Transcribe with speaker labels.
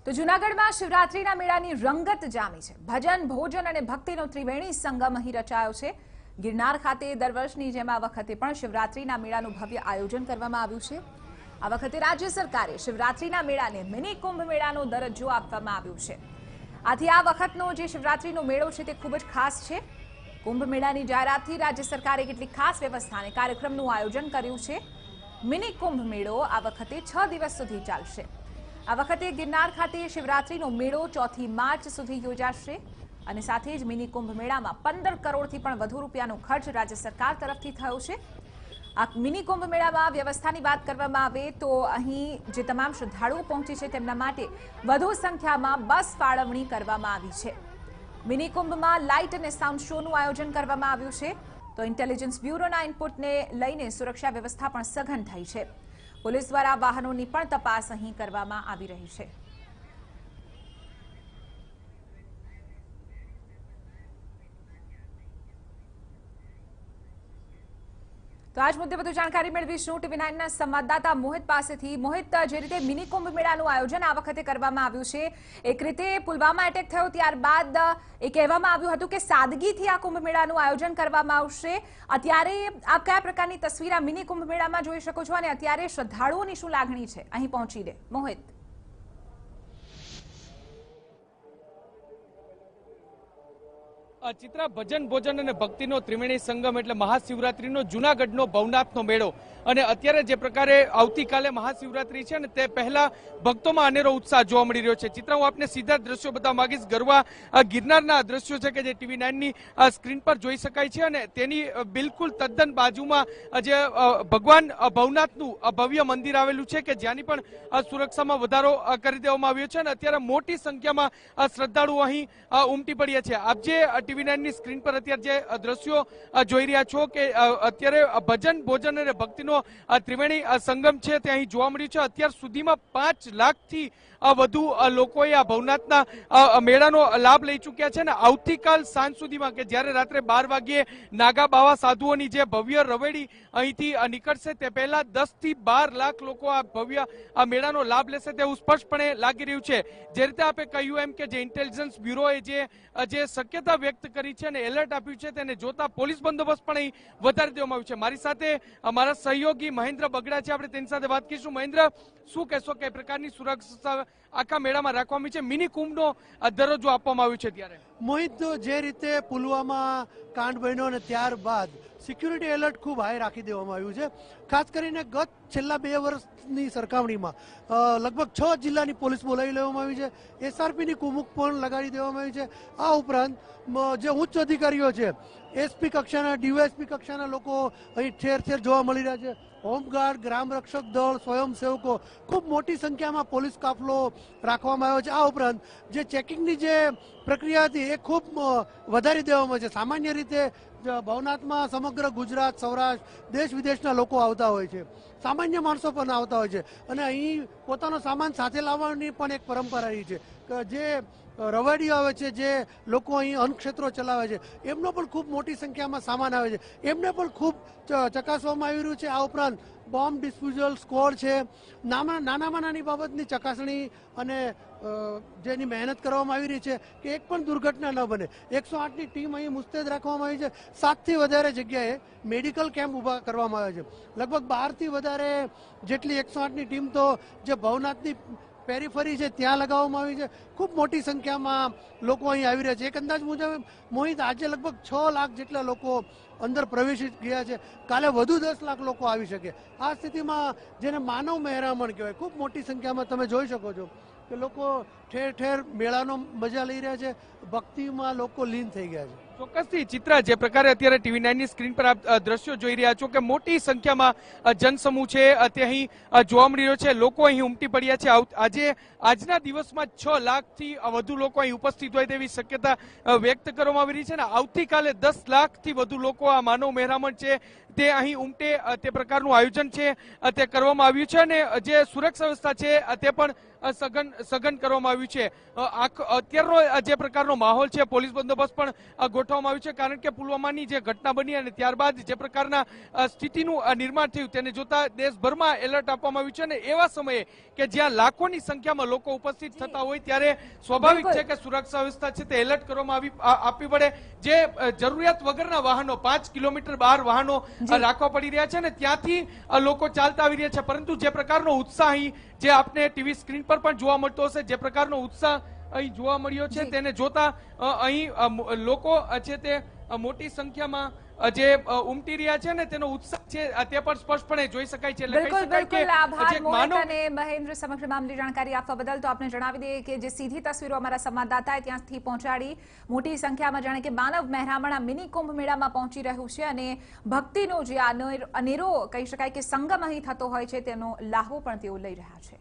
Speaker 1: તો જૂનાગઢમાં શિવરાત્રીના મેળાની રંગત જામી છે। ભજન, ભોજન અને ભક્તિનો ત્રિવેણી સંગમ અહીં રચાયો છે। ગિરનાર ખાતે દર વર્ષની જેમ આ વખતે પણ શિવરાત્રીના મેળાનું ભવ્ય આયોજન કરવામાં આવ્યું છે। આ વખતે રાજ્ય સરકારે શિવરાત્રીના મેળાને મિની કુંભ મેળાનો દરજ્જો આપવામાં આવ્યો છે। આથી આ વખતનો જે શિવરાત્રીનો મેળો છે તે ખૂબ જ ખાસ છે। કુંભ મેળાની જાહેરાતથી રાજ્ય સરકારે કેટલીક ખાસ વ્યવસ્થા અને કાર્યક્રમનું આયોજન કર્યું છે। મિની કુંભ મેળો આ વખતે 6 દિવસ સુધી ચાલશે। આ વખતે ગિરનાર ખાતે શિવરાત્રીનો મેળો 4 માર્ચ સુધી યોજાશે અને સાથે જ મિની કુંભ મેળામાં 15 કરોડથી પણ વધુ રૂપિયાનો ખર્ચ રાજ્ય સરકાર તરફથી થયો છે। આ મિની કુંભ મેળામાં વ્યવસ્થાની વાત કરવામાં આવે તો અહીં જે તમામ શ્રદ્ધાળુઓ પહોંચે છે તેમના માટે વધુ સંખ્યામાં બસ ફાળવણી કરવામાં આવી છે। મિની કુંભમાં લાઇટ અને સાઉન્ડ શોનું આયોજન કરવામાં આવ્યું છે। તો ઇન્ટેલિજન્સ બ્યુરોના ઇનપુટને લઈને સુરક્ષા વ્યવસ્થા પણ સઘન થઈ છે। પોલીસ દ્વારા વાહનોની પણ તપાસ અહીં કરવામાં આવી રહી છે। તો આજ મુદ્દે વધુ જાણકારી મેળવીશું TV9ના સંવાદદાતા મોહિત પાસેથી। મોહિત, જે રીતે મિની કુંભ મેળાનું આયોજન આ વખતે કરવામાં આવ્યું છે, એક રીતે પુલવામા એટેક થયો ત્યારબાદ એ કહેવામાં આવ્યું હતું કે સાદગીથી આ કુંભ મેળાનું આયોજન કરવામાં આવશે। અત્યારે આપ કયા પ્રકારની તસવીર આ મિની કુંભ મેળામાં જોઈ શકો છો અને અત્યારે શ્રદ્ધાળુઓની શું લાગણી છે અહીં પહોંચીને? મોહિત,
Speaker 2: ચિત્રા, ભજન, ભોજન અને ભક્તિનો ત્રિવેણી સંગમ એટલે મહાશિવરાત્રીનો જૂનાગઢનો ભવનાથનો મેળો અને અત્યારે જે પ્રકારે આવતીકાલે મહાશિવરાત્રી છે ને તે પહેલા ભક્તોમાં અનેરો ઉત્સાહ જોવા મળી રહ્યો છે। ચિત્રા, હું આપને સીધા દ્રશ્યો બતાવવા માંગીશ। ગરવા ગિરનારના દ્રશ્યો છે કે જે TV9ની સ્ક્રીન પર જોઈ શકાય છે અને તેની બિલકુલ તદ્દન બાજુમાં જે ભગવાન ભવનાથનું ભવ્ય મંદિર આવેલું છે કે જ્યાંની પણ સુરક્ષામાં વધારો કરી દેવામાં આવ્યો છે અને અત્યારે મોટી સંખ્યામાં શ્રદ્ધાળુઓ અહીં ઉમટી પડ્યા છે। આપ જે TV9ની સ્ક્રીન પર અત્યારે જે દ્રશ્યો જોઈ રહ્યા છો કે અત્યારે ભજન, ભોજન અને ભક્તિનો ત્રિવેણી સંગમ છે તે અહીં જોવા મળ્યું છે। અત્યાર સુધીમાં 5 લાખથી વધુ લોકોએ આ ભવનાથના મેળાનો લાભ લઈ ચૂક્યા છે ને આવતીકાલ સાંજ સુધીમાં કે જ્યારે રાત્રે 12 વાગ્યે નાગા બાવા સાધુઓની જે ભવ્ય રવેડી અહીંથી નીકળશે તે પહેલા 10 થી 12 લાખ લોકો આ ભવ્ય મેળાનો લાભ લેશે તેવું સ્પષ્ટપણે લાગી રહ્યું છે। જે રીતે આપે કહ્યું એમ કે જે ઇન્ટેલિજન્સ બ્યુરોએ જે શક્યતા વ્યક્ત કરી છે અને એલર્ટ આપ્યું છે તેને જોતા પોલીસ બંદોબસ્ત પણ અહીં વધારી દેવામાં આવ્યું છે। મારી સાથે અમારા સહયોગી મહેન્દ્ર બગડા છે, આપણે તેની સાથે વાત કરીશું। મહેન્દ્ર, શું કહેશો કઈ પ્રકારની સુરક્ષા આખા મેળામાં રાખવામાં છે, મિની કુંભનો દરજ્જો આપવામાં આવ્યો છે ત્યારે?
Speaker 3: મોહિત, જે રીતે પુલવામા કાંડ બન્યો અને ત્યારબાદ સિક્યુરિટી એલર્ટ ખૂબ હાઈ રાખી દેવામાં આવ્યું છે। ખાસ કરીને છેલ્લા 2 વર્ષની સરખામણીમાં લગભગ 6 જિલ્લાની પોલીસ બોલાવી લેવામાં આવી છે। SRPની કુમક પણ લગાડી દેવામાં આવી છે। આ ઉપરાંત જે ઉચ્ચ અધિકારીઓ છે, SP કક્ષાના, DYSP કક્ષાના લોકો અહીં ઠેર ઠેર જોવા મળી રહ્યા છે। હોમગાર્ડ, ગ્રામ રક્ષક દળ, સ્વયંસેવકો, ખૂબ મોટી સંખ્યામાં પોલીસ કાફલો રાખવામાં આવ્યો છે। આ ઉપરાંત જે ચેકિંગની જે પ્રક્રિયા હતી એ ખૂબ વધારી દેવામાં છે। સામાન્ય રીતે ભવનાથમાં સમગ્ર ગુજરાત, સૌરાષ્ટ્ર, દેશ વિદેશના લોકો આવતા હોય છે, સામાન્ય માણસો પણ આવતા હોય છે અને અહીં પોતાનો સામાન સાથે લાવવાની પણ એક પરંપરા રહી છે કે જે રવાડીઓ આવે છે, જે લોકો અહીં અન્નક્ષેત્રો ચલાવે છે, એમનો પણ ખૂબ મોટી સંખ્યામાં સામાન આવે છે, એમને પણ ખૂબ ચકાસવામાં આવી રહ્યું છે। આ ઉપરાંત બોમ્બ ડિસ્પોઝલ સ્કોડ છે, નાનામાં નાની બાબતની ચકાસણી અને જેની મહેનત કરવામાં આવી રહી છે કે એક પણ દુર્ઘટના ન બને। 108ની ટીમ અહીં મુસ્તેદ રાખવામાં આવી છે। 7 થી વધારે જગ્યાએ મેડિકલ કેમ્પ ઊભા કરવામાં આવ્યા છે। લગભગ 12 થી વધારે જેટલી 108ની ટીમ તો જે ભવનાથની પેરીફરી છે ત્યાં લગાવવામાં આવી છે। ખૂબ મોટી સંખ્યામાં લોકો અહીં આવી રહ્યા છે। એક અંદાજ મુજબ મોહિત, આજે લગભગ 6 લાખ જેટલા લોકો અંદર પ્રવેશી ગયા છે, કાલે વધુ 10 લાખ લોકો આવી શકે। આ સ્થિતિમાં જેને માનવ મહેરામણ કહેવાય, ખૂબ મોટી સંખ્યામાં તમે જોઈ શકો છો કે લોકો ઠેર ઠેર મેળાનો મજા લઈ રહ્યા છે, ભક્તિમાં લોકો લીન થઈ ગયા છે।
Speaker 2: ચોક્કસથી ચિત્રા, જે પ્રકારે અત્યારે TV9ની સ્ક્રીન પર આપ દ્રશ્યો જોઈ રહ્યા છો કે મોટી સંખ્યામાં જનસમૂહ છે તે અહીં જોવા મળી રહ્યો છે, લોકો અહીં ઉમટી પડ્યા છે। આજના દિવસમાં 6 લાખથી વધુ લોકો અહીં ઉપસ્થિત હોય તેવી શક્યતા વ્યક્ત કરવામાં આવી રહી છે ને આવતીકાલે 10 લાખથી વધુ લોકો આ માનવ મહેરામણ છે તે અહીં ઉમટે તે પ્રકારનું આયોજન છે તે કરવામાં આવ્યું છે અને જે સુરક્ષા વ્યવસ્થા છે તે પણ સઘન કરવામાં આવ્યું છે. અત્યારનો જે પ્રકારનો માહોલ છે, પોલીસ બંદોબસ્ત પણ ગોઠવવામાં આવ્યું છે, કારણ કે પુલવામાની જે ઘટના બની અને ત્યારબાદ જે પ્રકારના સ્થિતિનું નિર્માણ થયું તેને જોતા દેશભરમાં એલર્ટ આપવામાં આવ્યું છે અને એવા સમયે કે જ્યાં લાખોની સંખ્યામાં લોકો ઉપસ્થિત થતા હોય ત્યારે સ્વાભાવિક છે કે સુરક્ષા વ્યવસ્થા છે તે એલર્ટ કરવામાં આપવી પડે. જે જરૂરિયાત વગરના વાહનો 5 કિલોમીટર બહાર વાહનો રાખવા પડી રહ્યા છે અને ત્યાંથી લોકો ચાલતા આવી રહ્યા છે, પરંતુ જે પ્રકારનો ઉત્સાહ અહીં જે આપને ટીવી સ્ક્રીન પર પણ જોવા મળતો હશે, જે પ્રકારનો ઉત્સાહ અહીં જોવા મળ્યો છે તેને જોતા અહીં લોકો છે તે મોટી સંખ્યામાં જે ઉમટી રહ્યા છે ને તેનો ઉત્સાહ છે તે પણ સ્પષ્ટપણે જોઈ શકાય છે.
Speaker 1: બિલકુલ આભાર મોહિત અને મહેન્દ્ર સમગ્ર મામલે જાણકારી આપવા બદલ. તો આપણે જણાવી દઈએ કે જે સીધી તસવીરો અમારા સંવાદદાતાએ ત્યાંથી પહોંચાડી, મોટી સંખ્યામાં જાણે કે માનવ મહેરામણ આ મિની કુંભ મેળામાં પહોંચી રહ્યું છે અને ભક્તિનો જે અનેરો કહી શકાય કે સંગમ અહીં થતો હોય છે તેનો લાહો પણ તેઓ લઈ રહ્યા છે.